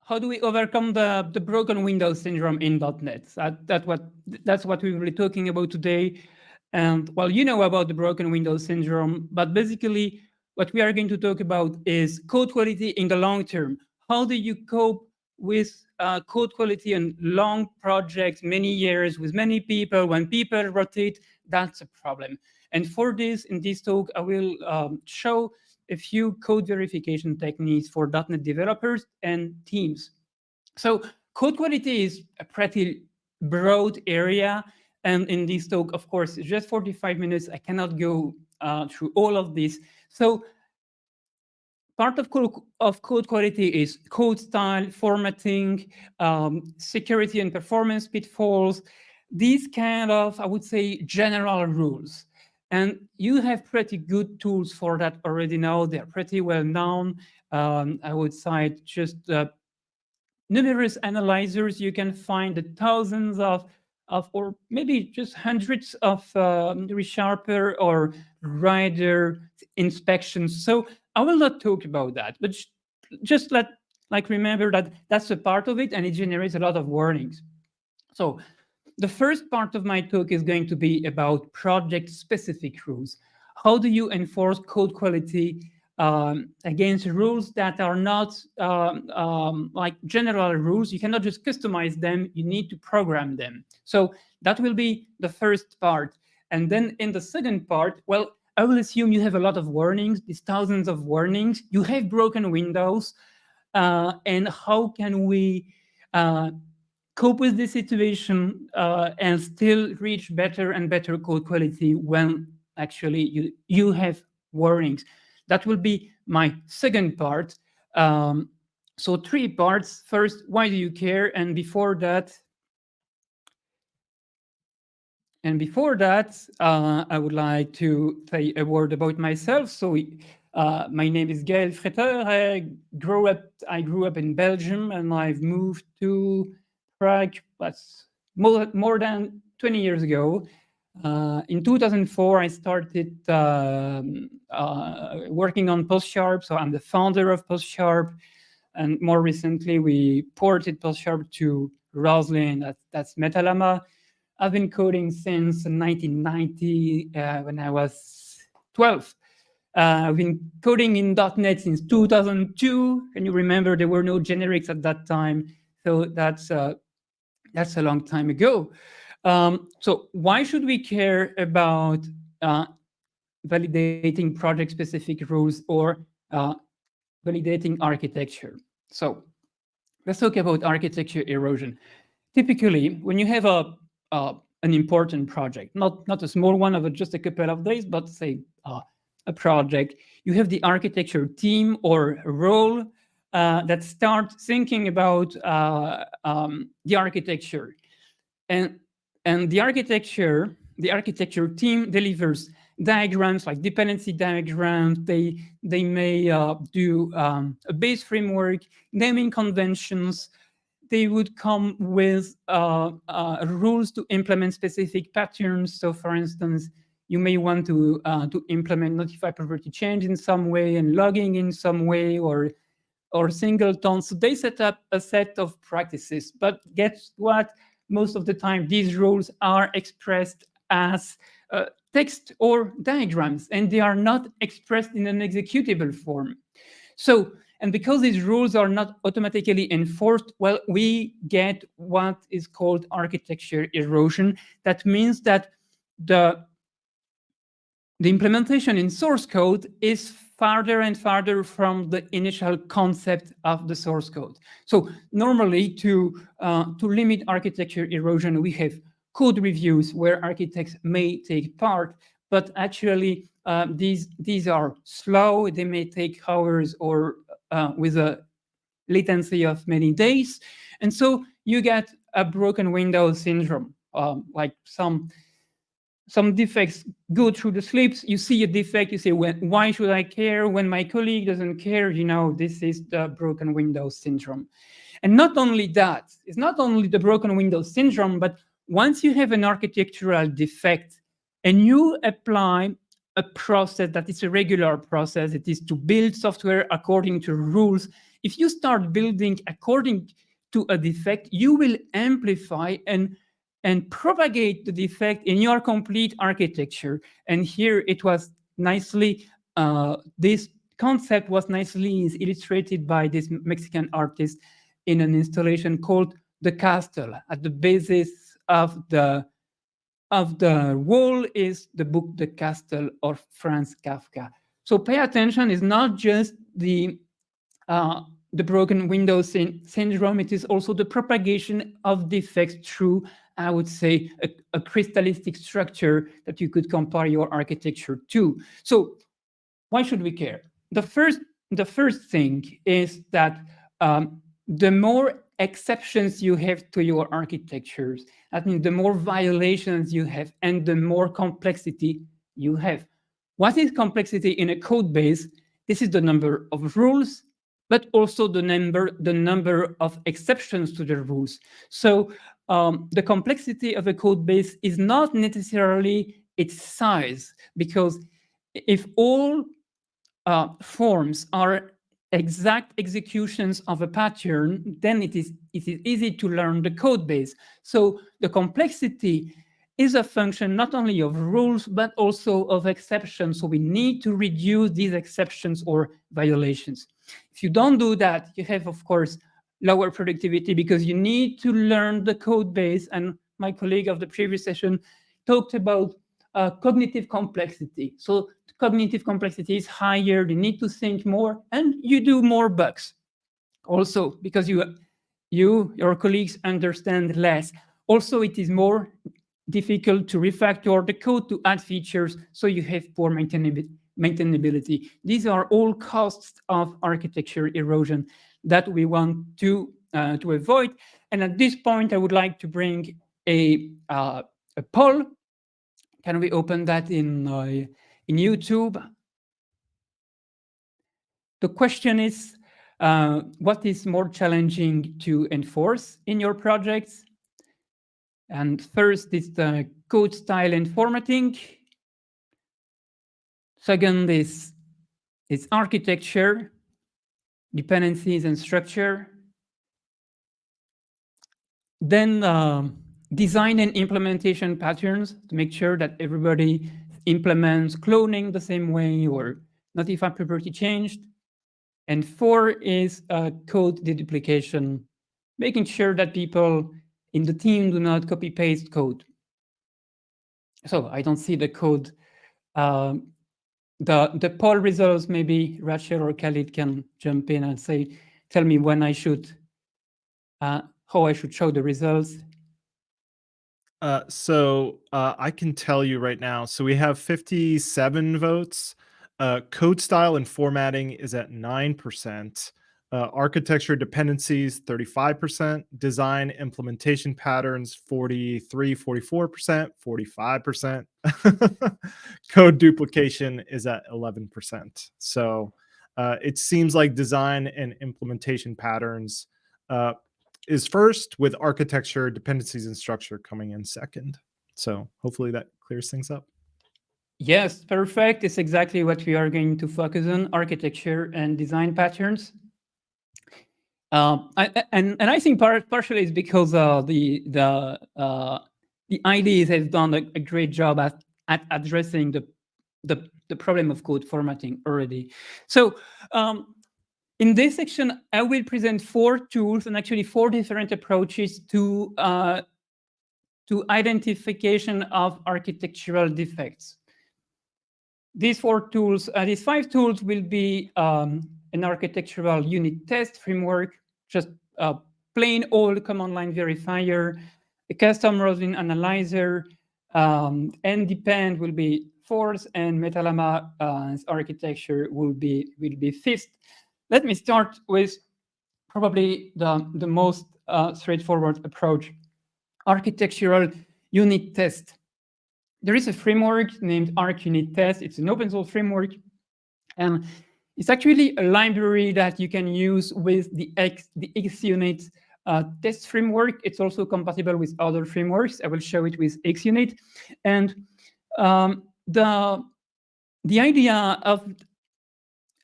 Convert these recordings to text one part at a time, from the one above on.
how do we overcome the broken Windows syndrome in .NET? That's what we will be talking about today. And well, you know about the broken Windows syndrome, but basically what we are going to talk about is code quality in the long term. How do you cope with code quality in long projects, many years, with many people? When people rotate, that's a problem. And for this, in this talk, I will show a few code verification techniques for .NET developers and teams. So code quality is a pretty broad area. And in this talk, of course, just 45 minutes, I cannot go through all of this. So part of code quality is code style, formatting, security and performance pitfalls, these kind of, I would say, general rules. And you have pretty good tools for that already now. They're pretty well known. I would cite just numerous analyzers. You can find the thousands of or maybe just hundreds of resharper or rider inspections. So I will not talk about that, but just remember that that's a part of it, and it generates a lot of warnings. So the first part of my talk is going to be about project-specific rules. How do you enforce code quality against rules that are not like general rules? You cannot just customize them, you need to program them. So that will be the first part. And then in the second part, well, I will assume you have a lot of warnings, these thousands of warnings. You have broken windows, and how can we cope with this situation and still reach better and better code quality when actually you have warnings? That will be my second part. So 3 parts. First, why do you care? And before that, I would like to say a word about myself. So my name is Gael Fraiteur. I grew up in Belgium, and I've moved to Prague. That's more than 20 years ago. In 2004, I started working on PostSharp. So I'm the founder of PostSharp. And more recently, we ported PostSharp to Roslyn. That's Metalama. I've been coding since 1990 when I was 12. I've been coding in .NET since 2002. Can you remember? There were no generics at that time. So that's a long time ago. So why should we care about validating project-specific rules or validating architecture? So let's talk about architecture erosion. Typically, when you have an important project, not a small one of just a couple of days, but say a project, you have the architecture team or role that start thinking about the architecture. And the architecture team delivers diagrams like dependency diagrams. They may do a base framework, naming conventions. They would come with rules to implement specific patterns. So, for instance, you may want to implement notify property change in some way and logging in some way, or singletons. So they set up a set of practices. But guess what? Most of the time, these rules are expressed as text or diagrams, and they are not expressed in an executable form. So, and because these rules are not automatically enforced, well, we get what is called architecture erosion. That means that the implementation in source code is farther and farther from the initial concept of the source code. So normally, to limit architecture erosion, we have code reviews where architects may take part, but actually these are slow. They may take hours or with a latency of many days. And so you get a broken Windows syndrome, like some defects go through the slips. You see a defect, you say, why should I care when my colleague doesn't care? This is the broken Windows syndrome. And not only that, it's not only the broken Windows syndrome, but once you have an architectural defect and you apply a process that is a regular process, it is to build software according to rules, if you start building according to a defect, you will amplify and propagate the defect in your complete architecture. And here it was nicely, this concept was nicely illustrated by this Mexican artist in an installation called The Castle. At the basis of the wall is the book The Castle of Franz Kafka. So pay attention, it's not just the broken window syndrome, it is also the propagation of defects through, I would say, a crystallistic structure that you could compare your architecture to. So why should we care? The first thing is that the more exceptions you have to your architectures, that means the more violations you have and the more complexity you have. What is complexity in a code base? This is the number of rules, but also the number of exceptions to the rules. So the complexity of a code base is not necessarily its size, because if all forms are exact executions of a pattern, then it is easy to learn the code base. So the complexity is a function not only of rules, but also of exceptions. So we need to reduce these exceptions or violations. If you don't do that, you have, of course, lower productivity because you need to learn the code base. And my colleague of the previous session talked about cognitive complexity. So cognitive complexity is higher, you need to think more, and you do more bugs. Also, because your colleagues understand less. Also, it is more difficult to refactor the code to add features, so you have poor maintainability. These are all costs of architecture erosion that we want to avoid. And at this point, I would like to bring a poll. Can we open that in YouTube? The question is, what is more challenging to enforce in your projects? And first is the code style and formatting. Second is architecture, dependencies and structure. Then design and implementation patterns to make sure that everybody implements cloning the same way or notify property changed. And 4 is code deduplication, making sure that people in the team do not copy-paste code. So I don't see the code. The poll results, maybe Rachel or Khalid can jump in and say, tell me when I should, how I should show the results. So I can tell you right now. So we have 57 votes. Code style and formatting is at 9%. Architecture dependencies, 35%. Design implementation patterns, 43, 44%, 45%. Code duplication is at 11%. So it seems like design and implementation patterns is first, with architecture, dependencies, and structure coming in second. So hopefully that clears things up. Yes, perfect. It's exactly what we are going to focus on, architecture and design patterns. And I think partially it's because the IDEs has done a great job at addressing the problem of code formatting already. So in this section, I will present 4 tools and actually 4 different approaches to identification of architectural defects. These 5 tools will be an architectural unit test framework, just a plain old command line verifier, a custom Roslyn analyzer, NDepend will be 4th, and Metalama architecture will be 5th. Let me start with probably the most straightforward approach, architectural unit test. There is a framework named ArcUnitTest. It's an open source framework, and it's actually a library that you can use with the XUnit test framework. It's also compatible with other frameworks. I will show it with XUnit. And the idea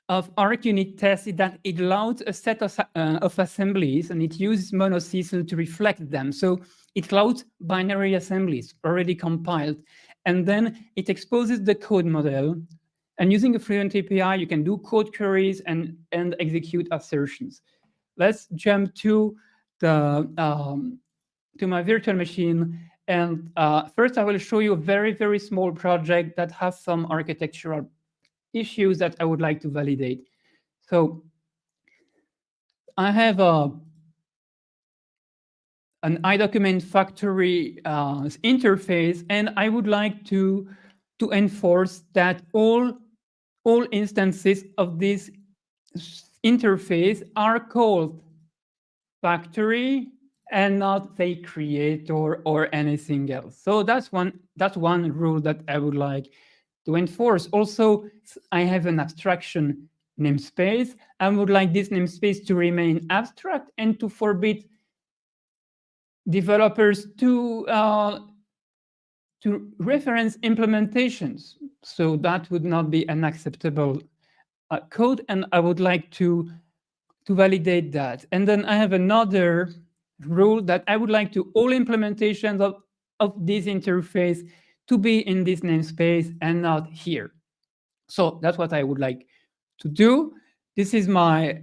of Arc unit tests is that it loads a set of assemblies and it uses monosysl to reflect them. So it loads binary assemblies already compiled, and then it exposes the code model. And using a Fluent API, you can do code queries and execute assertions. Let's jump to the to my virtual machine. And first, I will show you a very, very small project that has some architectural issues that I would like to validate. So I have an iDocument factory interface, and I would like to enforce that all instances of this interface are called factory and not say creator or anything else. So that's one rule that I would like to enforce. Also, I have an abstraction namespace. I would like this namespace to remain abstract and to forbid developers to reference implementations. So that would not be an acceptable code, and I would like to validate that. And then I have another rule that I would like to all implementations of this interface to be in this namespace and not here. So that's what I would like to do. This is my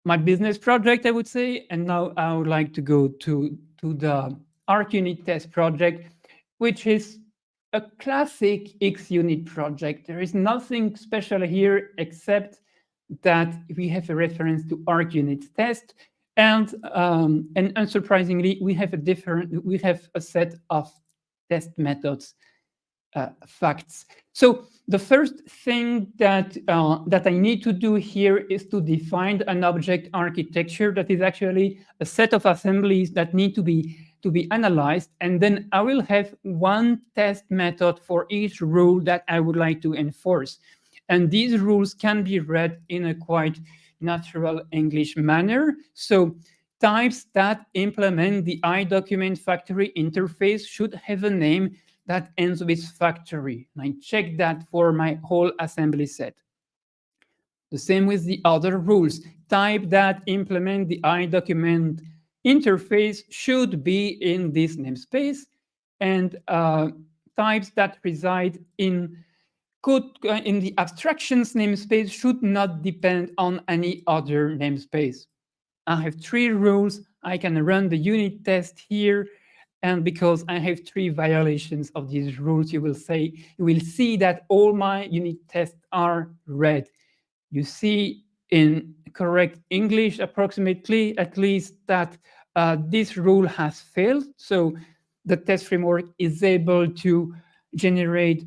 my business project, I would say. And now I would like to go to the Arc unit test project, which is a classic XUnit project. There is nothing special here except that we have a reference to Arc unit test, and unsurprisingly, we have a set of test methods facts. So the first thing that I need to do here is to define an object architecture that is actually a set of assemblies that need to be analyzed, and then I will have one test method for each rule that I would like to enforce. And these rules can be read in a quite natural English manner. So types that implement the iDocument factory interface should have a name that ends with factory. And I check that for my whole assembly set. The same with the other rules. Type that implement the iDocument interface should be in this namespace, and types that reside in the abstractions namespace should not depend on any other namespace. I have 3 rules. I can run the unit test here, and because I have 3 violations of these rules, you will see that all my unit tests are red. You see in correct English, approximately, at least, that this rule has failed. So the test framework is able to generate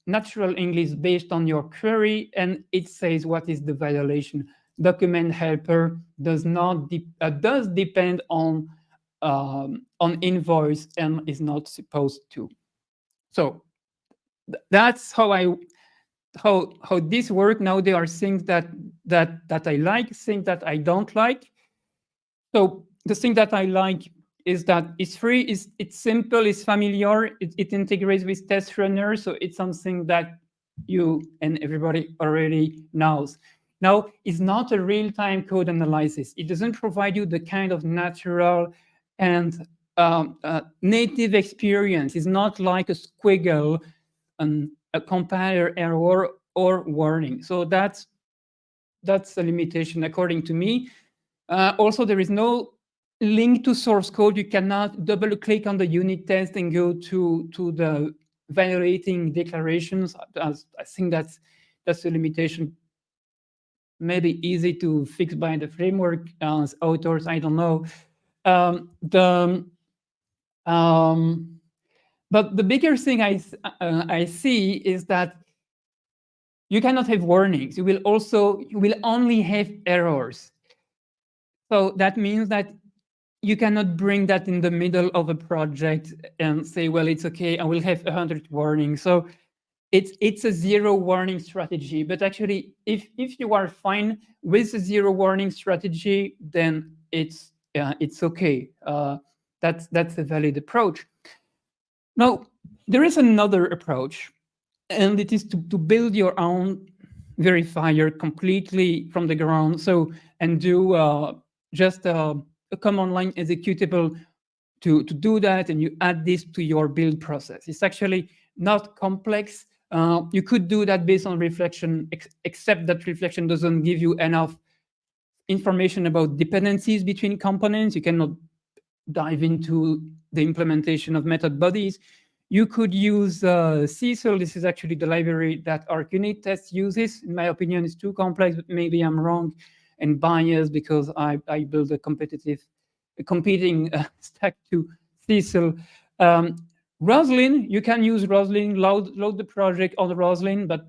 natural English based on your query, and it says what is the violation. Document helper does depend on invoice and is not supposed to. So that's how this works. Now there are things that I like, things that I don't like. So the thing that I like is that it's free, it's simple, it's familiar, it integrates with test runner, so it's something that you and everybody already knows. Now, it's not a real-time code analysis. It doesn't provide you the kind of natural and native experience. It's not like a squiggle, a compiler error or warning. So that's a limitation according to me. Also, there is no link to source code. You cannot double click on the unit test and go to the violating declarations. I think that's a limitation. Maybe easy to fix by the framework authors. I don't know. But the bigger thing I see is that you cannot have warnings. You will only have errors. So that means that you cannot bring that in the middle of a project and say, well, it's okay, I will have 100 warnings. So it's a 0 warning strategy. But actually, if you are fine with a 0 warning strategy, then it's okay. That's a valid approach. Now, there is another approach, and it is to build your own verifier completely from the ground. So, and do just a command line executable to do that, and you add this to your build process. It's actually not complex. You could do that based on reflection, except that reflection doesn't give you enough information about dependencies between components. You cannot dive into the implementation of method bodies. You could use CSL. This is actually the library that our unit test uses. In my opinion, it's too complex, but maybe I'm wrong and biased because I build a competing stack to CSL. Roslyn, you can use Roslyn, load the project on Roslyn, but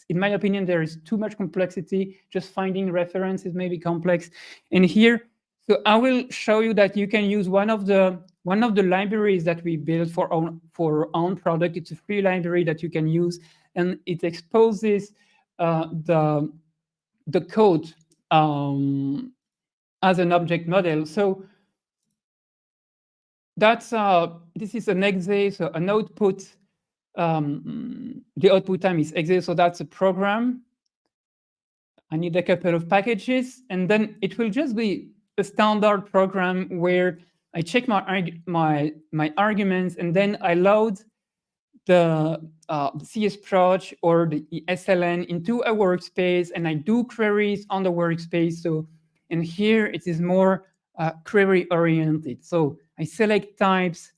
in my opinion, there is too much complexity. Just finding references may be complex. And here, so I will show you that you can use one of the libraries that we built for our own product. It's a free library that you can use, and it exposes the code as an object model. So that's this is an exe, so an output. The output time is exe, so that's a program. I need a couple of packages, and then it will just be a standard program where I check my arguments, and then I load the CSproj or the SLN into a workspace, and I do queries on the workspace. So, and here it is more query oriented. So I select types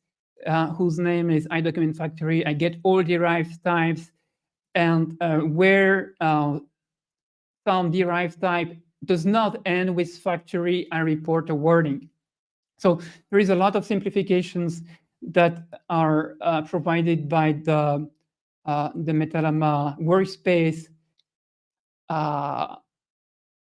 whose name is iDocument Factory. I get all derived types, and where some derived type does not end with factory, I report a warning. So there is a lot of simplifications that are provided by the Metalama workspace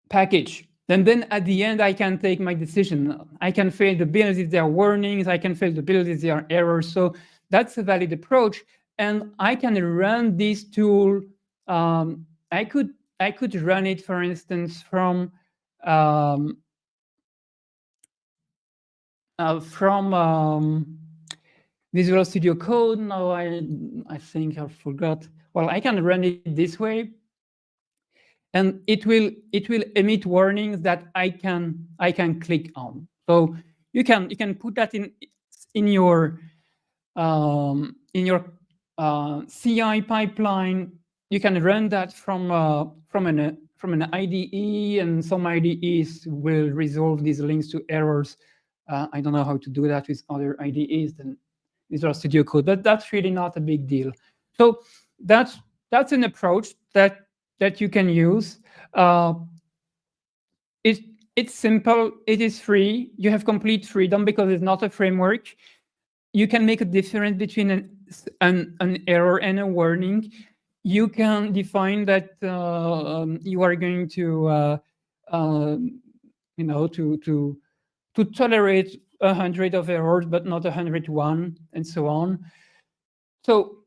package. And then at the end, I can take my decision. I can fail the build if there are warnings. I can fail the build if there are errors. So that's a valid approach. And I can run this tool. I could run it, for instance, from Visual Studio Code. Now I think I forgot. Well, I can run it this way, and it will emit warnings that I can click on. So you can put that in your CI pipeline. You can run that from an IDE, and some IDEs will resolve these links to errors. I don't know how to do that with other IDEs than Visual Studio Code, but that's really not a big deal. So that's an approach that you can use. It's simple. It is free. You have complete freedom because it's not a framework. You can make a difference between an error and a warning. You can define that you are going to to tolerate 100 of errors, but not 101, and so on. So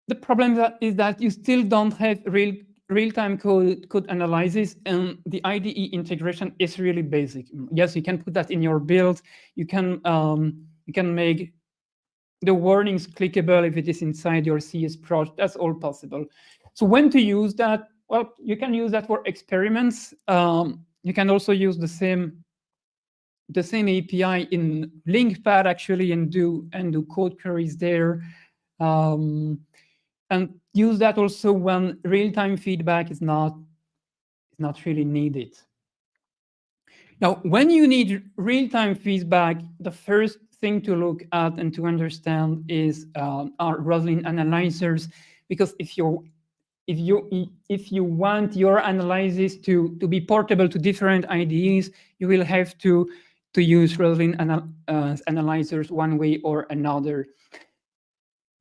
the problem is that you still don't have real-time code analysis, and the IDE integration is really basic. Yes, you can put that in your build. You can make the warnings clickable if it is inside your CSproj. That's all possible. So when to use that? Well, you can use that for experiments. You can also use the same API in LinkPad actually, and do code queries there, and use that also when real-time feedback is not really needed. Now, when you need real-time feedback, the first thing to look at and to understand is our Roslyn analyzers, because if you want your analysis to be portable to different IDEs, you will have to use Roslyn analyzers one way or another.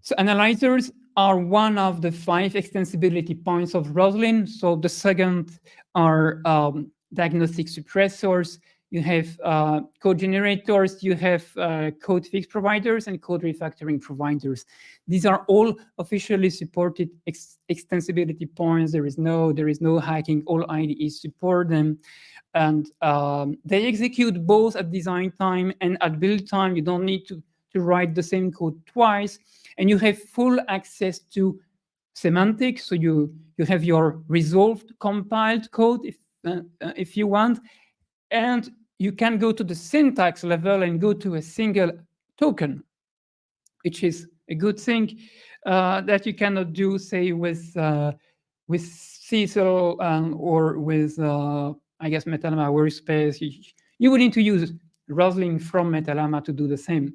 So analyzers are one of the 5 extensibility points of Roslyn. So the second are diagnostic suppressors. You have code generators, you have code fix providers, and code refactoring providers. These are all officially supported extensibility points. There is no hacking. All IDEs support them, and they execute both at design time and at build time. You don't need to write the same code twice, and you have full access to semantics. So you have your resolved compiled code if you want, and you can go to the syntax level and go to a single token, which is a good thing that you cannot do, say, with Cecil or with, I guess, Metalama workspace. You would need to use Roslyn from Metalama to do the same.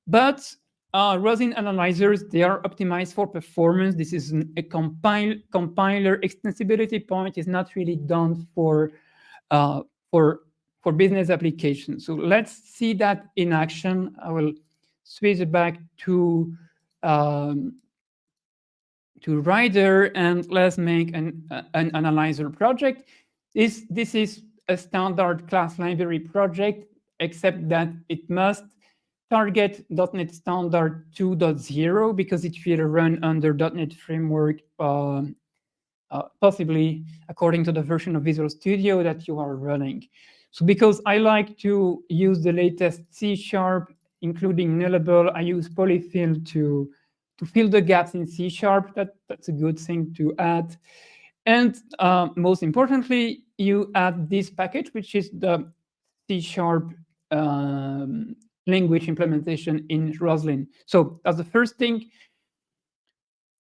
But Roslyn analyzers, they are optimized for performance. This is a compiler extensibility point. Is not really done for business applications. So let's see that in action. I will switch back to Rider, and let's make an analyzer project. This is a standard class library project, except that it must target .NET Standard 2.0 because it will run under .NET Framework, possibly according to the version of Visual Studio that you are running. So because I like to use the latest C#, including nullable, I use polyfill to fill the gaps in C#. That's a good thing to add. And most importantly, you add this package, which is the C# language implementation in Roslyn. So that's the first thing.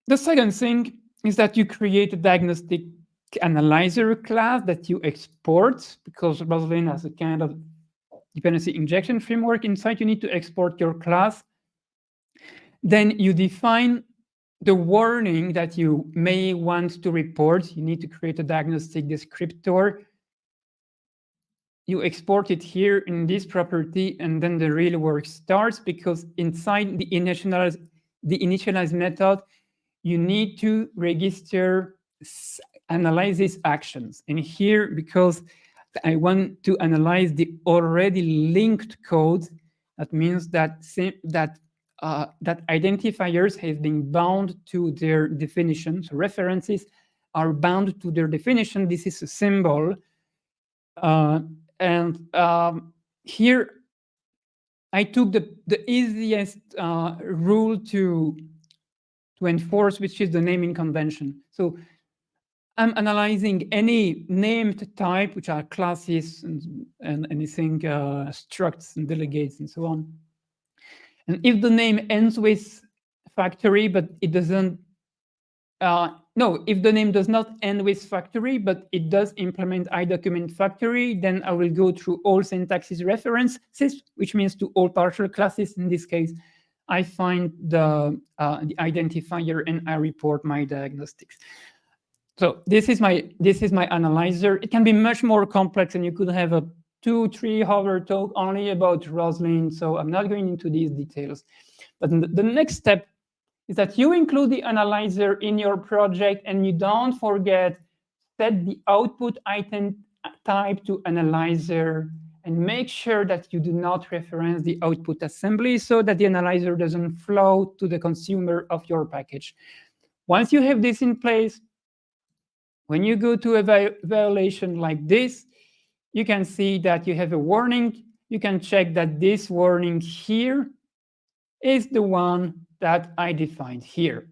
The second thing is that you create a diagnostic analyzer class that you export, because Roslyn has a kind of dependency injection framework inside. You need to export your class. Then you define the warning that you may want to report. You need to create a diagnostic descriptor. You export it here in this property, and then the real work starts, because inside the initialize method, you need to register analysis actions. And here, because I want to analyze the already linked code, that means that that identifiers have been bound to their definition. So references are bound to their definition. This is a symbol. Here I took the easiest rule to enforce, which is the naming convention. So I'm analyzing any named type, which are classes and anything, structs and delegates and so on. And if the name ends with factory, but it doesn't, no, if the name does not end with factory, but it does implement iDocument factory, then I will go through all syntaxes references, which means to all partial classes. In this case, I find the identifier and I report my diagnostics. So this is my analyzer. It can be much more complex, and you could have a 2-3 hour talk only about Roslyn. So I'm not going into these details. But the next step is that you include the analyzer in your project, and you don't forget set the output item type to analyzer, and make sure that you do not reference the output assembly so that the analyzer doesn't flow to the consumer of your package. Once you have this in place, when you go to a violation like this, you can see that you have a warning. You can check that this warning here is the one that I defined here.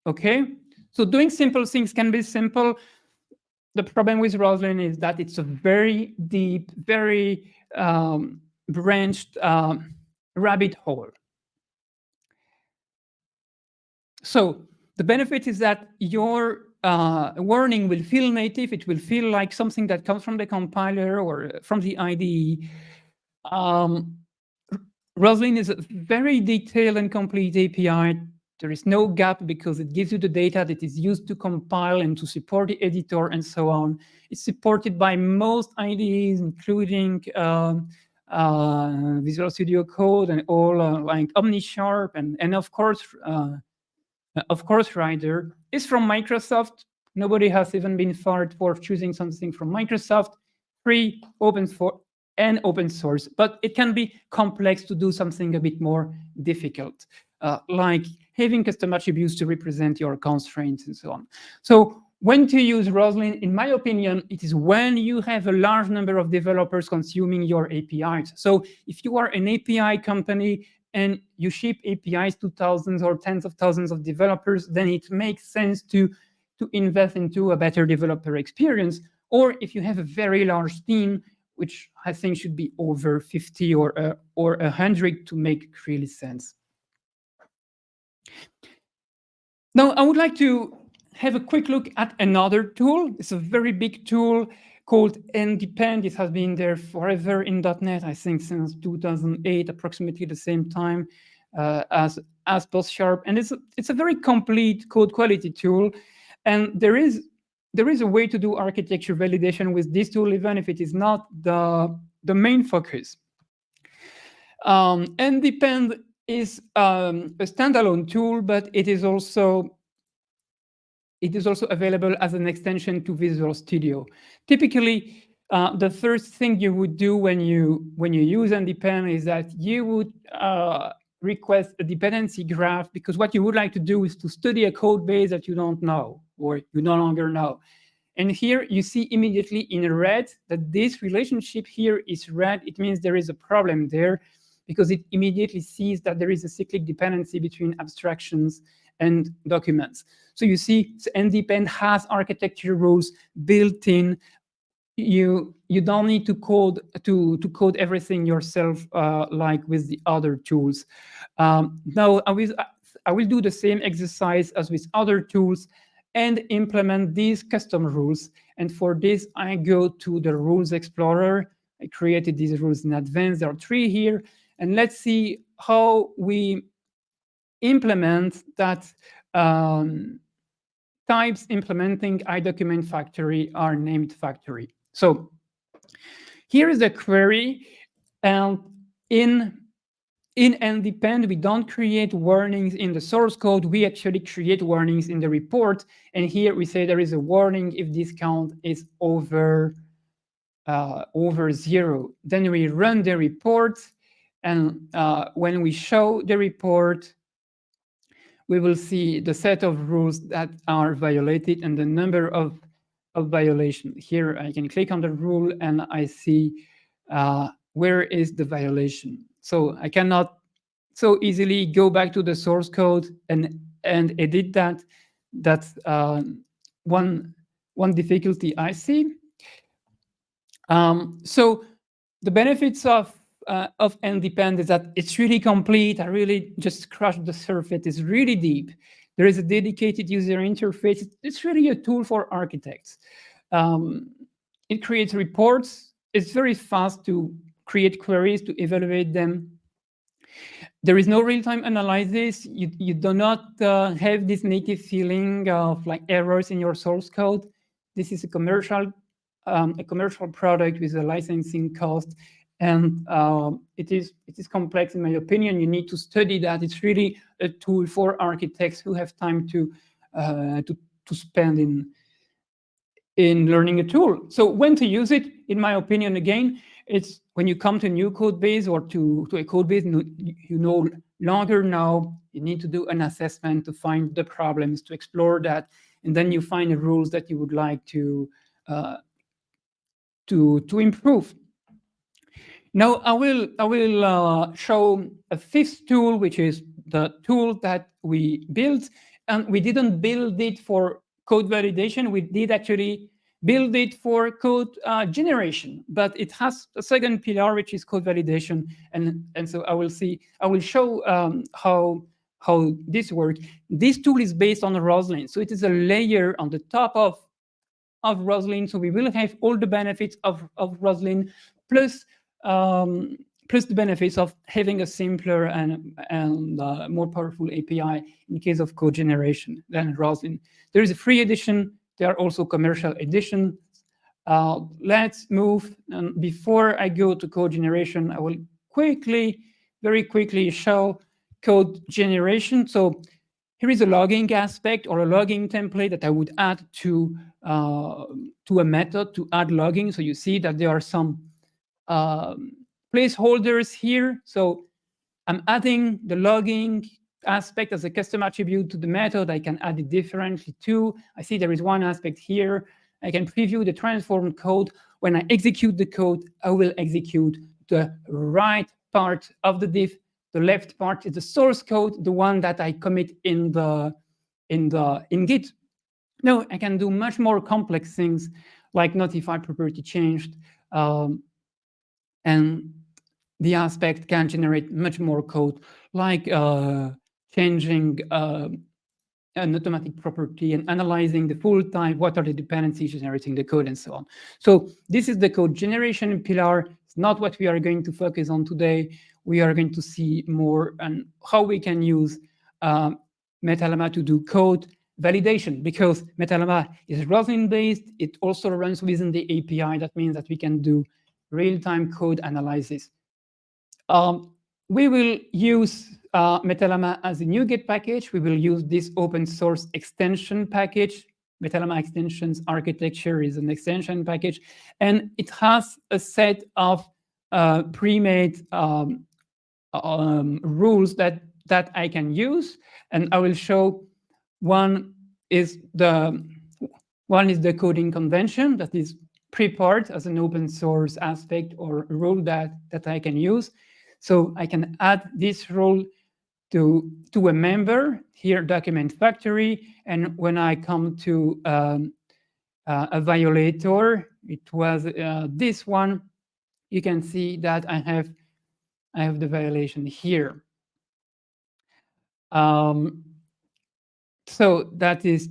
Okay, so doing simple things can be simple. The problem with Roslyn is that it's a very deep, very branched rabbit hole. So the benefit is that your warning will feel native. It will feel like something that comes from the compiler or from the IDE. Roslyn is a very detailed and complete API. There is no gap because it gives you the data that is used to compile and to support the editor and so on. It's supported by most IDEs, including Visual Studio Code and all like OmniSharp and of course Rider. It's from Microsoft. Nobody has even been fired for choosing something from Microsoft. Free, open source, but it can be complex to do something a bit more difficult, like having custom attributes to represent your constraints and so on. So when to use Roslyn, in my opinion, it is when you have a large number of developers consuming your APIs. So if you are an API company and you ship APIs to thousands or tens of thousands of developers, then it makes sense to invest into a better developer experience. Or if you have a very large team, which I think should be over 50 or 100 to make really sense. Now, I would like to have a quick look at another tool. It's a very big tool called NDepend. It has been there forever in .NET, I think since 2008, approximately the same time as Post Sharp. And it's a very complete code quality tool. And there is a way to do architecture validation with this tool, even if it is not the main focus. NDepend is a standalone tool, but it is also available as an extension to Visual Studio. Typically, the first thing you would do when you use NDepend is that you would request a dependency graph, because what you would like to do is to study a code base that you don't know or you no longer know. And here you see immediately in red that this relationship here is red. It means there is a problem there, because it immediately sees that there is a cyclic dependency between abstractions and documents. So you see, NDepend has architecture rules built in. You don't need to code everything yourself like with the other tools. Now I will do the same exercise as with other tools and implement these custom rules. And for this, I go to the Rules Explorer. I created these rules in advance. There are 3 here. And let's see how we implement that. Types implementing iDocument factory are named factory. So here is the query. And in NDepend, we don't create warnings in the source code. We actually create warnings in the report. And here we say there is a warning if this count is over 0. Then we run the report. And when we show the report, we will see the set of rules that are violated and the number of violations. Here I can click on the rule and I see where is the violation. So I cannot so easily go back to the source code and edit that. That's one difficulty I see. So the benefits of NDepend is that it's really complete. I really just scratched the surface. It's really deep. There is a dedicated user interface. It's really a tool for architects. It creates reports. It's very fast to create queries, to evaluate them. There is no real-time analysis. You do not have this native feeling of like errors in your source code. This is a commercial product with a licensing cost. And it is complex, in my opinion. You need to study that. It's really a tool for architects who have time to spend in learning a tool. So when to use it, in my opinion, again, it's when you come to a new code base or to a code base you no longer know. You need to do an assessment to find the problems, to explore that, and then you find the rules that you would like to improve. Now I will show a 5th tool, which is the tool that we built, and we didn't build it for code validation. We did actually build it for code generation, but it has a second pillar, which is code validation, and so I will show how this works. This tool is based on Roslyn, so it is a layer on the top of Roslyn. So we will have all the benefits of Roslyn plus the benefits of having a simpler and more powerful API in case of code generation than Roslyn. There is a free edition. There are also commercial editions. Let's move. And before I go to code generation, I will very quickly show code generation. So here is a logging aspect or a logging template that I would add to a method to add logging. So you see that there are some placeholders here. So I'm adding the logging aspect as a custom attribute to the method. I can add it differently too. I see there is one aspect here. I can preview the transformed code. When I execute the code, I will execute the right part of the diff left part is the source code, the one that I commit in Git. No, I can do much more complex things like notify property changed, and the aspect can generate much more code, like changing an automatic property and analyzing the full time, what are the dependencies, generating the code, and so on. So this is the code generation pillar. It's not what we are going to focus on today. We are going to see more on how we can use Metalama to do code validation, because Metalama is Roslyn-based. It also runs within the API. That means that we can do real-time code analysis. We will use Metalama as a NuGet package. We will use this open source extension package. Metalama extensions architecture is an extension package, and it has a set of pre-made rules that I can use, and I will show. One is the coding convention that is prepared as an open source aspect or rule that I can use. So I can add this rule to a member here, document factory, and when I come to a violator, it was this one. You can see that I have the violation here. So that is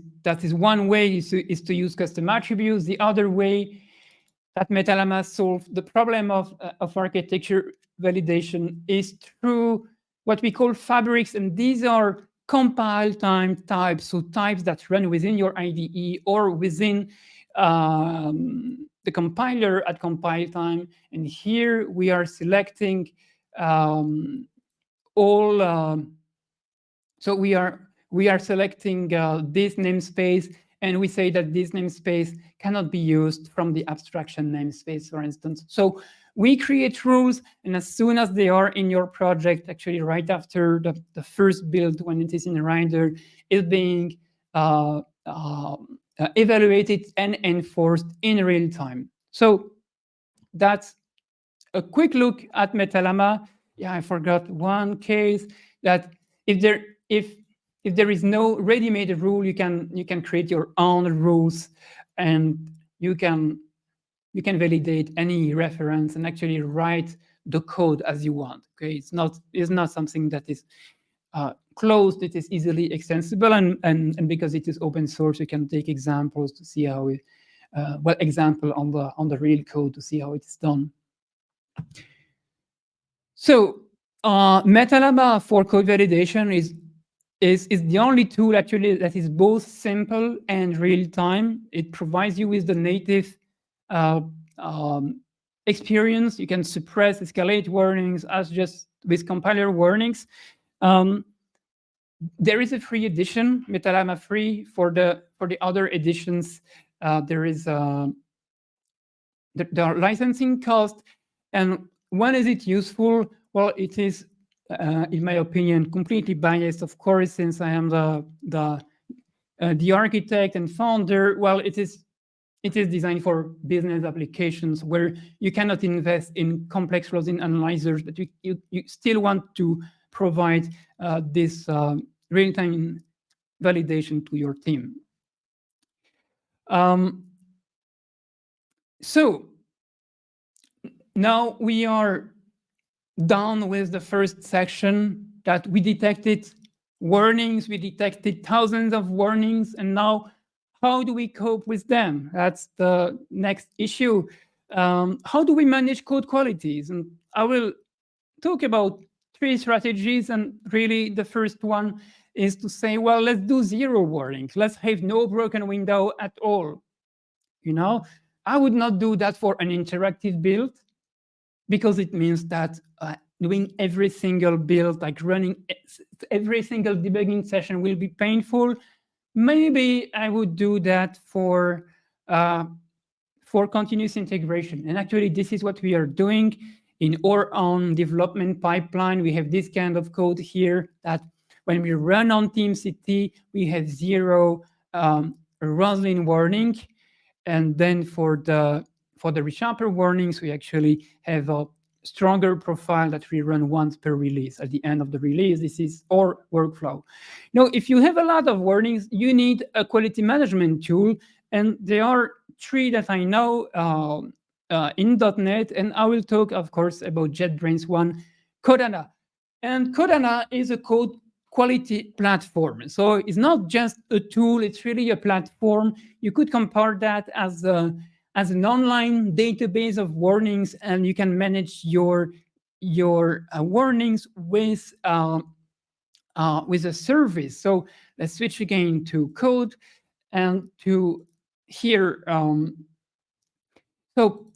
one way is to use custom attributes. The other way that Metalama solved the problem of architecture validation is through what we call fabrics, and these are compile time types, so types that run within your IDE or within the compiler at compile time. And here we are selecting all. So we are selecting this namespace, and we say that this namespace cannot be used from the abstraction namespace, for instance. So we create rules, and as soon as they are in your project, actually right after the first build, when it is in Rider, is being evaluated and enforced in real time. So that's a quick look at Metalama. Yeah, I forgot one case that if there is no ready-made rule, you can create your own rules, and you can validate any reference and actually write the code as you want. Okay, it's not something that is closed. It is easily extensible, and because it is open source, you can take examples to see how it, example on the real code to see how it's done. So Metalama for code validation is the only tool actually that is both simple and real time. It provides you with the native experience. You can suppress, escalate warnings as just with compiler warnings. There is a free edition, Metalama free. For the other editions, there is the licensing cost. And when is it useful? Well, it is, in my opinion, completely biased, of course, since I am the architect and founder. Well, it is designed for business applications where you cannot invest in complex Roslyn analyzers, but you still want to provide this real-time validation to your team. So now we are done with the first section, that we detected warnings, we detected thousands of warnings, and now how do we cope with them? That's the next issue. How do we manage code qualities? And I will talk about 3 strategies, and really the first one is to say, well, let's do 0 warnings. Let's have no broken window at all. You know, I would not do that for an interactive build, because it means that doing every single build, like running every single debugging session, will be painful. Maybe I would do that for continuous integration. And actually, this is what we are doing in our own development pipeline. We have this kind of code here that when we run on TeamCity, we have 0 Roslyn warning. And then for the resharper warnings, we actually have stronger profile that we run once per release. At the end of the release, this is our workflow. Now, if you have a lot of warnings, you need a quality management tool, and there are three that I know in .NET, and I will talk, of course, about JetBrains one, Qodana. And Qodana is a code quality platform. So it's not just a tool, it's really a platform. You could compare that as an online database of warnings, and you can manage your warnings with a service. So let's switch again to code and to here. So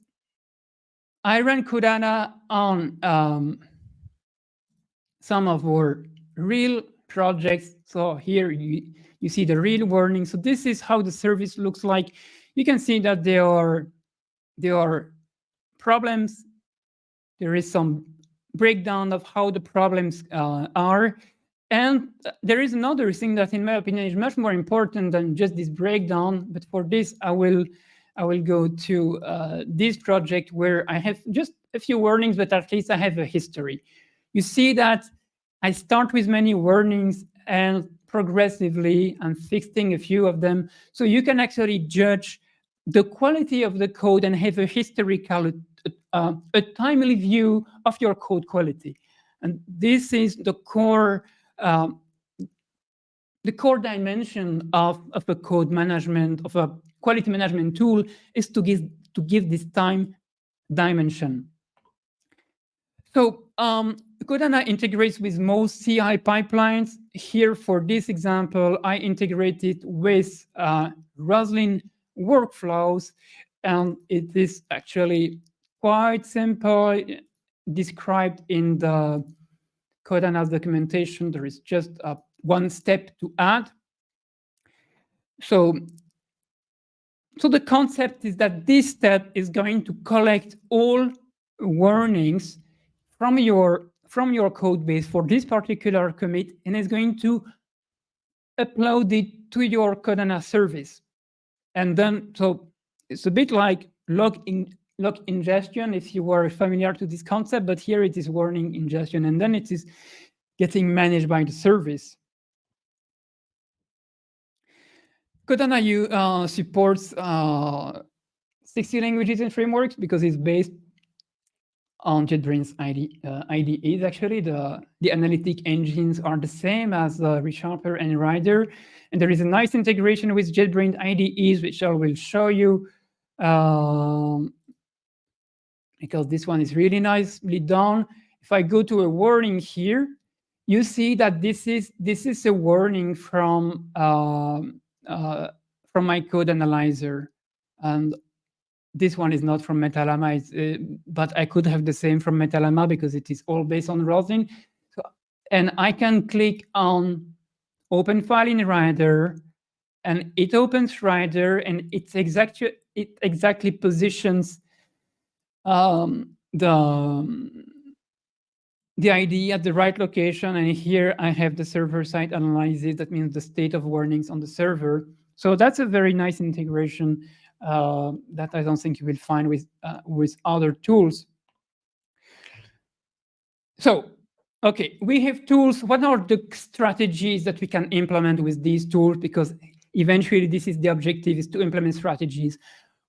I ran Qodana on some of our real projects. So here you see the real warning. So this is how the service looks like. You can see that there are problems. There is some breakdown of how the problems are. And there is another thing that, in my opinion, is much more important than just this breakdown. But for this, I will go to this project where I have just a few warnings, but at least I have a history. You see that I start with many warnings, and progressively I'm fixing a few of them. So you can actually judge the quality of the code and have a historical, a timely view of your code quality. And this is the core dimension of a code management, of a quality management tool, is to give this time dimension. So Qodana integrates with most CI pipelines. Here, for this example, I integrated with Roslyn workflows, and it is actually quite simple, described in the Qodana's documentation. There is just one step to add. So the concept is that this step is going to collect all warnings from your code base for this particular commit, and is going to upload it to your Qodana service. And then, so it's a bit like log ingestion, if you were familiar to this concept, but here it is warning ingestion, and then it is getting managed by the service. Qodana supports 60 languages and frameworks because it's based on JetBrains IDEs. Actually, the analytic engines are the same as ReSharper and Rider, and there is a nice integration with JetBrains IDEs, which I will show you, because this one is really nicely done. If I go to a warning here, you see that this is a warning from my code analyzer, and this one is not from Metalama, but I could have the same from Metalama because it is all based on Roslyn. So, and I can click on open file in Rider, and it opens Rider, and it exactly positions the ID at the right location. And here I have the server-side analysis. That means the state of warnings on the server. So that's a very nice integration that I don't think you will find with other tools. So, okay, we have tools. What are the strategies that we can implement with these tools? Because eventually this is the objective, is to implement strategies.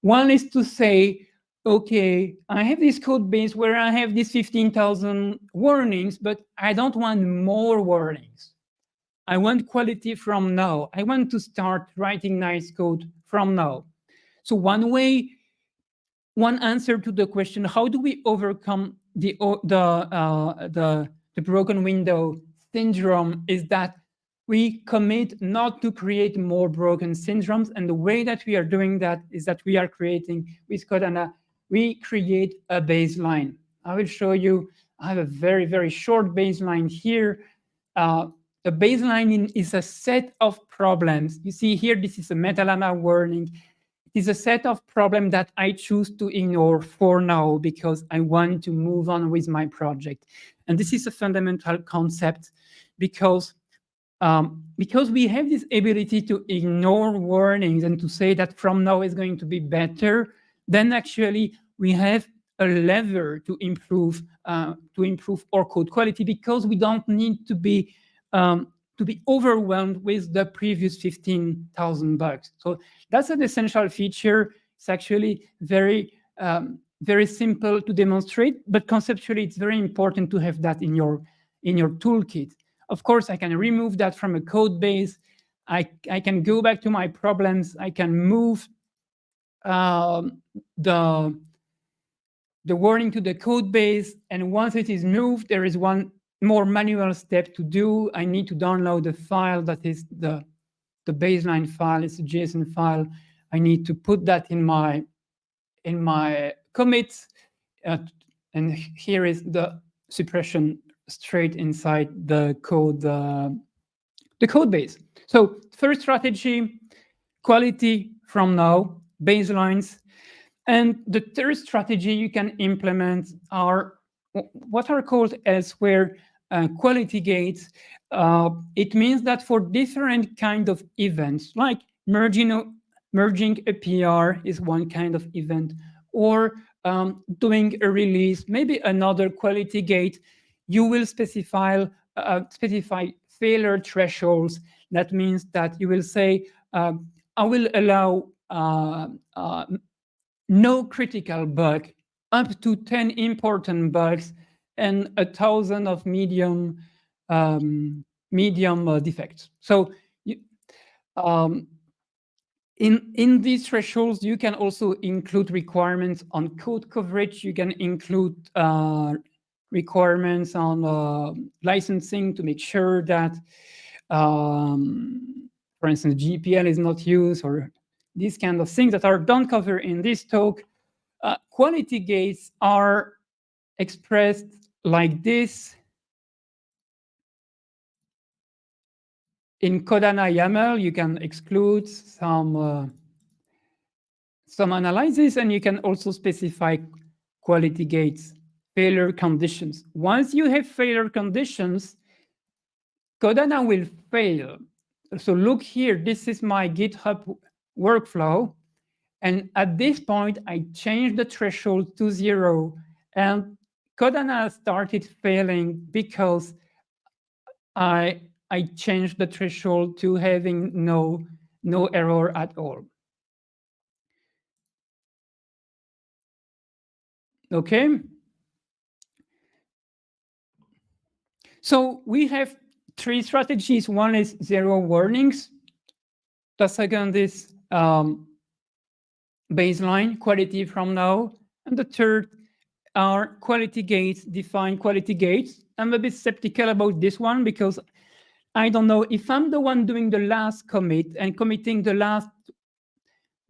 One is to say, okay, I have this code base where I have these 15,000 warnings, but I don't want more warnings. I want quality from now. I want to start writing nice code from now. So one answer to the question, how do we overcome the broken window syndrome, is that we commit not to create more broken syndromes. And the way that we are doing that is that we are creating, with Qodana, we create a baseline. I will show you. I have a very, very short baseline here. The baseline is a set of problems. You see here, this is a Metalama warning. It is a set of problems that I choose to ignore for now because I want to move on with my project. And this is a fundamental concept because we have this ability to ignore warnings and to say that from now is going to be better. Then actually we have a lever to improve our code quality, because we don't need to be overwhelmed with the previous 15,000 bugs. So that's an essential feature. It's actually very simple to demonstrate, but conceptually it's very important to have that in your toolkit. Of course, I can remove that from a code base. I can go back to my problems. I can move the warning to the code base, and once it is moved, there is one more manual step to do. I need to download the file that is the baseline file. It's a JSON file. I need to put that in my commits, and here is the suppression straight inside the code base. So first strategy, quality from now, baselines. And the third strategy you can implement are what are called elsewhere quality gates. It means that for different kind of events, like merging a PR is one kind of event, or doing a release, maybe another quality gate, you will specify failure thresholds. That means that you will say, I will allow no critical bug, up to 10 important bugs, and 1,000 of medium defects. So in these thresholds, you can also include requirements on code coverage. You can include requirements on licensing to make sure that, for instance, GPL is not used, or these kind of things that are don't cover in this talk. Quality gates are expressed like this in Qodana YAML. You can exclude some analysis, and you can also specify quality gates, failure conditions. Once you have failure conditions, Qodana will fail. So look here, this is my GitHub workflow. And at this point, I changed the threshold to 0. And Qodana started failing because I changed the threshold to having no error at all. Okay. So we have 3 strategies. One is 0 warnings. The second is baseline, quality from now. And the third are quality gates, define quality gates. I'm a bit skeptical about this one because I don't know if I'm the one doing the last commit and committing the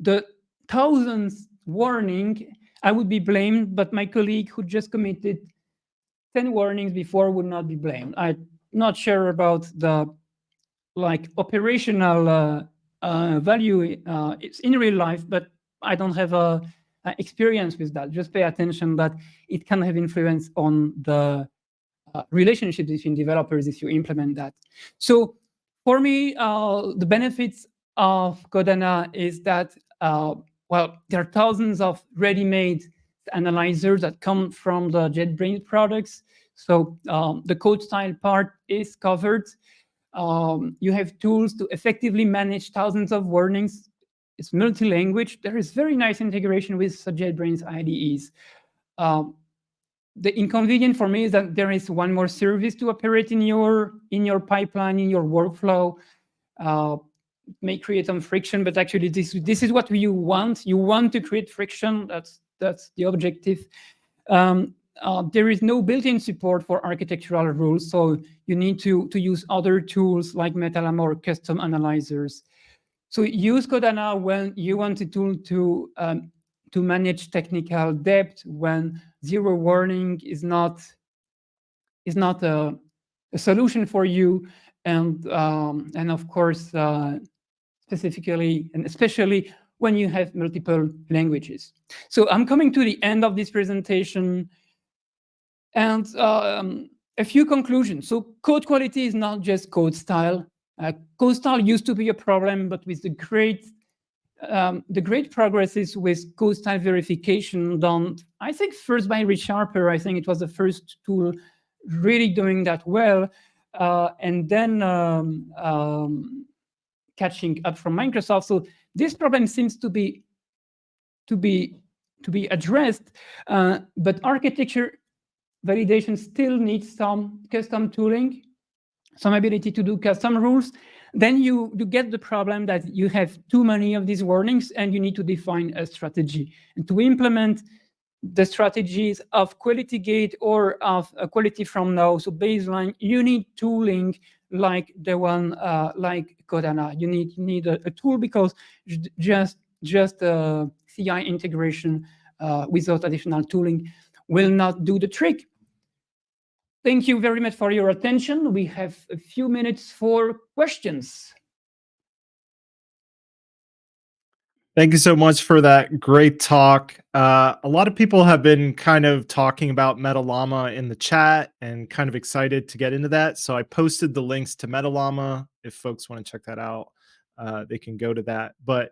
1,000th warning, I would be blamed, but my colleague who just committed 10 warnings before would not be blamed. I'm not sure about the operational value it's in real life, but I don't have a experience with that. Just pay attention that it can have influence on the relationships between developers if you implement that. So for me, the benefits of Qodana is that, well, there are thousands of ready-made analyzers that come from the JetBrains products. So the code style part is covered. You have tools to effectively manage thousands of warnings. It's multi-language. There is very nice integration with JetBrains IDEs. The inconvenience for me is that there is one more service to operate in your pipeline, in your workflow. May create some friction, but actually this is what you want. You want to create friction. That's the objective. There is no built-in support for architectural rules, so you need to use other tools like Metalama or custom analyzers. So use Qodana when you want a tool to manage technical debt, when 0 warning is not a solution for you, and of course specifically and especially when you have multiple languages. So I'm coming to the end of this presentation, and a few conclusions. So code quality is not just code style. Code style used to be a problem, but with the great the great progress is with code style verification done, I think, first by ReSharper. I think it was the first tool really doing that well. And then catching up from Microsoft. So this problem seems to be addressed, but architecture validation still needs some custom tooling, some ability to do custom rules. Then you get the problem that you have too many of these warnings and you need to define a strategy. And to implement the strategies of quality gate or of quality from now, so baseline, you need tooling like the one like Qodana. You need a tool, because just CI integration without additional tooling will not do the trick. Thank you very much for your attention. We have a few minutes for questions. Thank you so much for that great talk. A lot of people have been kind of talking about Metalama in the chat and kind of excited to get into that. So I posted the links to Metalama. If folks want to check that out, they can go to that. But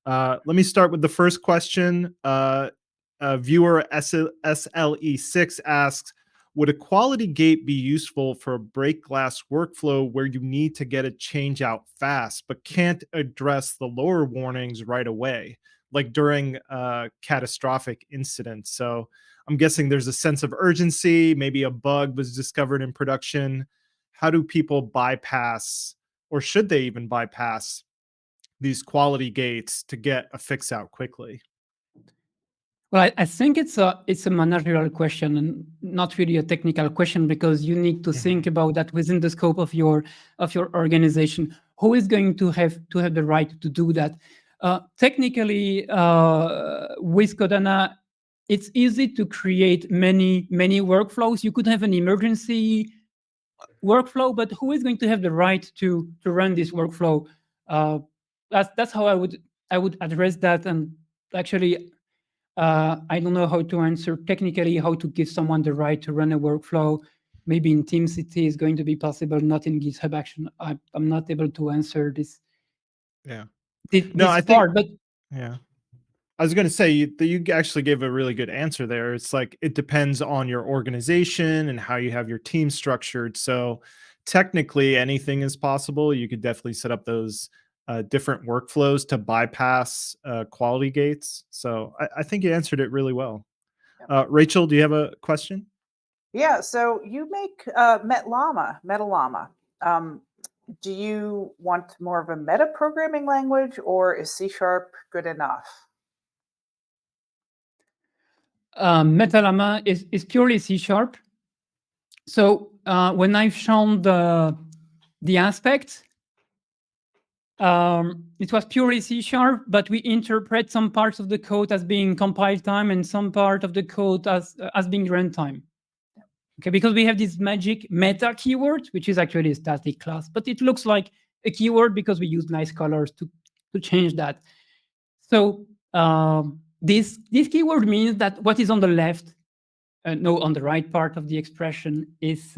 let me start with the first question. Viewer SLE6 asks, would a quality gate be useful for a break glass workflow where you need to get a change out fast, but can't address the lower warnings right away, like during a catastrophic incident? So I'm guessing there's a sense of urgency. Maybe a bug was discovered in production. How do people bypass, or should they even bypass, these quality gates to get a fix out quickly? Well, I think it's a managerial question and not really a technical question, because you need to think about that within the scope of your organization. Who is going to have the right to do that? Technically, with Qodana, it's easy to create many workflows. You could have an emergency workflow, but who is going to have the right to run this workflow? That's how I would address that. And actually, I don't know how to answer technically how to give someone the right to run a workflow. Maybe in Teams it is going to be possible, not in GitHub Action. I'm not able to answer this. Yeah. This No, I part, think, but yeah. I was going to say you actually gave a really good answer there. It's like it depends on your organization and how you have your team structured. So technically, anything is possible. You could definitely set up those different workflows to bypass quality gates. So I think you answered it really well. Rachel, do you have a question? Yeah. So you make Metalama. Do you want more of a meta programming language, or is C# good enough? Metalama is purely C#. So when I've shown the aspects, it was purely C#, but we interpret some parts of the code as being compile time and some part of the code as being runtime. Okay, because we have this magic meta keyword, which is actually a static class, but it looks like a keyword because we use nice colors to change that. So this keyword means that what is on the left, on the right part of the expression is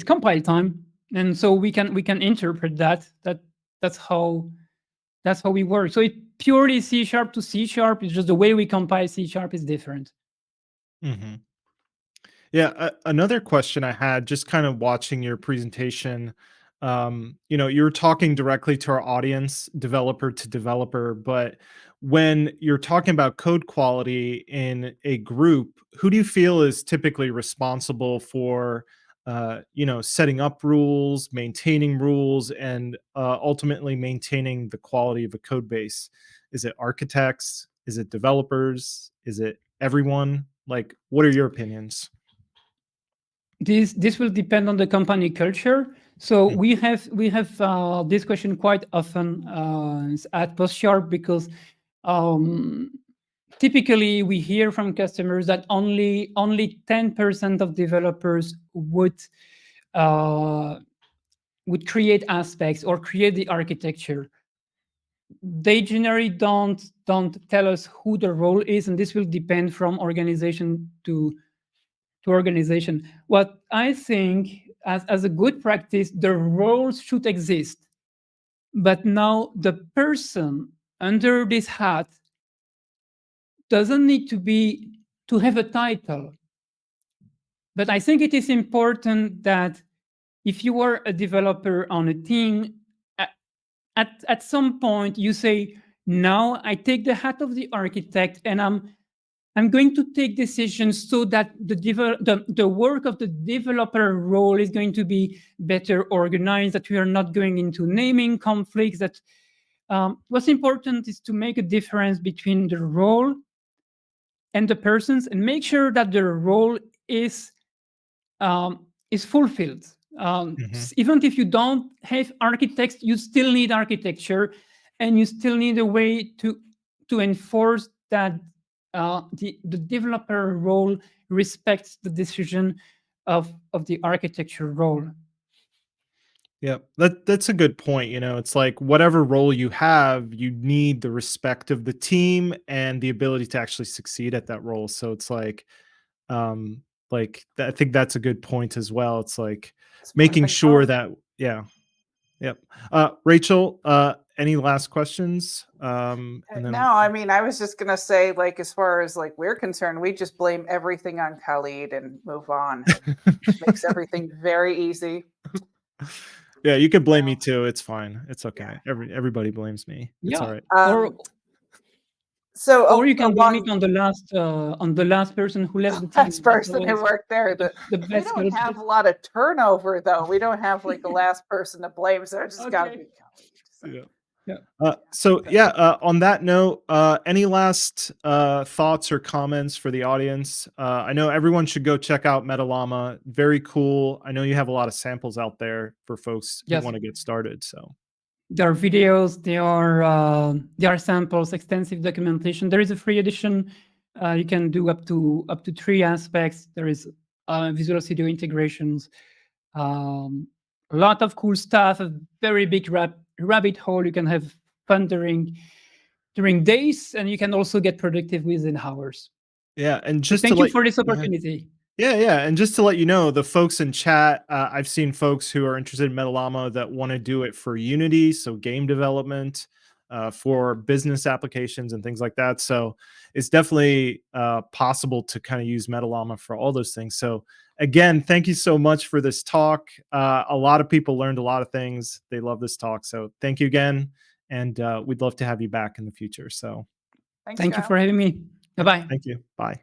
compile time, and so we can interpret that. That's how we work. So it purely C# to C#. It's just the way we compile C# is different. Yeah, another question I had, just kind of watching your presentation, you're talking directly to our audience, developer to developer, but when you're talking about code quality in a group, who do you feel is typically responsible for, setting up rules, maintaining rules, and ultimately maintaining the quality of a code base? Is it architects? Is it developers? Is it everyone? Like, what are your opinions? This will depend on the company culture. So we have this question quite often at PostSharp, because typically we hear from customers that only 10% of developers would create aspects or create the architecture. They generally don't tell us who the role is, and this will depend from organization to organization. What I think as a good practice, the roles should exist. but now the person under this hat doesn't need to have a title. But I think it is important that if you are a developer on a team, at some point you say, now I take the hat of the architect and I'm going to take decisions so that the work of the developer role is going to be better organized, that we are not going into naming conflicts, that what's important is to make a difference between the role and the persons and make sure that the role is fulfilled. Even if you don't have architects, you still need architecture, and you still need a way to enforce that the developer role respects the decision of the architecture role. Yeah, that's a good point. You know, it's like whatever role you have, you need the respect of the team and the ability to actually succeed at that role. So it's like I think that's a good point as well. It's like It's making important sure code. that, yeah. Yep. Rachel, any last questions? And then No, I mean, I was just gonna say, like, as far as like we're concerned, we just blame everything on Khalid and move on. It makes everything very easy. yeah, you can blame me Wow. too. It's fine. It's okay. Yeah. Everybody blames me. It's all Yeah, right. So or you can blame it along on the last person who left the team. last person who That's always worked there, the we best don't have culprit. a lot of turnover though. We don't have like a last person to blame, so it's just gotta Okay. be Khalid. So, Yeah. Yeah. So yeah, on that note, any last thoughts or comments for the audience? I know everyone should go check out Metalama. Very cool. I know you have a lot of samples out there for folks who Yes. want to get started. So There are videos, there are samples, extensive documentation. There is a free edition. You can do up to 3 aspects. There is Visual Studio integrations, a lot of cool stuff, a very big rabbit hole. You can have fun during days, and you can also get productive within hours. yeah, and So just to thank you let for this yeah. opportunity. Yeah, and just to let you know, the folks in chat, I've seen folks who are interested in Metalama that want to do it for Unity, so game development, for business applications and things like that. So it's definitely possible to kind of use Metalama for all those things. So again, thank you so much for this talk. A lot of people learned a lot of things. They love this talk. So thank you again, and we'd love to have you back in the future. So thanks, Thank you Gael. for having me. Bye-bye. thank you. Bye.